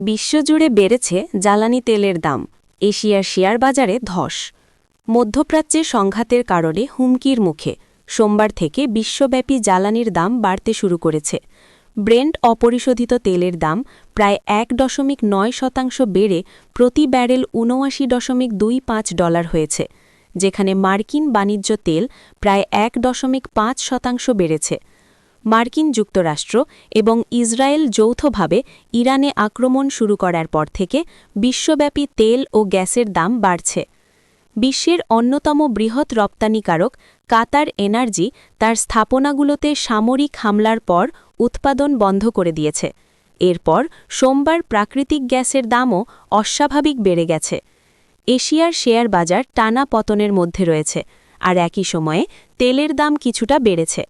বিশ্বজুড়ে বেড়েছে জ্বালানি তেলের দাম। এশিয়ার শেয়ার বাজারে ধস। মধ্যপ্রাচ্যে সংঘাতের কারণে হুমকির মুখে সোমবার থেকে বিশ্বব্যাপী জ্বালানির দাম বাড়তে শুরু করেছে। ব্রেন্ট অপরিশোধিত তেলের দাম প্রায় ১.৯% বেড়ে প্রতি ব্যারেল $৭৯.25 হয়েছে, যেখানে মার্কিন বাণিজ্য তেল প্রায় ১.৫% বেড়েছে। মার্কিন যুক্তরাষ্ট্র এবং ইসরায়েল যৌথভাবে ইরানে আক্রমণ শুরু করার পর থেকে বিশ্বব্যাপী তেল ও গ্যাসের দাম বাড়ছে। বিশ্বের অন্যতম বৃহৎ রপ্তানিকারক কাতার এনার্জি তার স্থাপনাগুলোতে সামরিক হামলার পর উৎপাদন বন্ধ করে দিয়েছে। এরপর সোমবার প্রাকৃতিক গ্যাসের দামও অস্বাভাবিক বেড়ে গেছে। এশিয়ার শেয়ার বাজার টানা পতনের মধ্যে রয়েছে, আর একই সময়ে তেলের দাম কিছুটা বেড়েছে।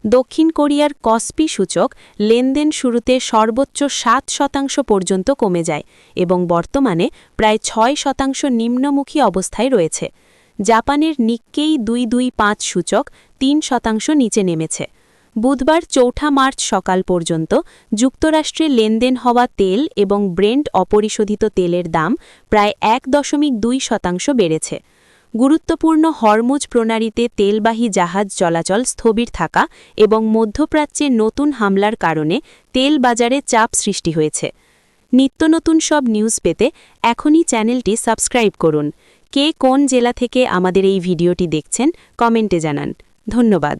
দক্ষিণ কোরিয়ার কসপি সূচক লেনদেন শুরুতে সর্বোচ্চ 7% পর্যন্ত কমে যায় এবং বর্তমানে প্রায় 6% নিম্নমুখী অবস্থায় রয়েছে। জাপানের নিক্কেই 225 সূচক 3% নিচে নেমেছে। বুধবার 4 মার্চ সকাল পর্যন্ত যুক্তরাষ্ট্রে লেনদেন হওয়া তেল এবং ব্রেন্ট অপরিশোধিত তেলের দাম প্রায় 1.2% বেড়েছে। গুরুত্বপূর্ণ হরমুজ প্রণালীতে তেলবাহী জাহাজ চলাচল স্থবির থাকা এবং মধ্যপ্রাচ্যে নতুন হামলার কারণে তেল বাজারে চাপ সৃষ্টি হয়েছে। নিত্যনতুন সব নিউজ পেতে এখনই চ্যানেলটি সাবস্ক্রাইব করুন। কে কোন জেলা থেকে আমাদের এই ভিডিওটি দেখছেন কমেন্টে জানান। ধন্যবাদ।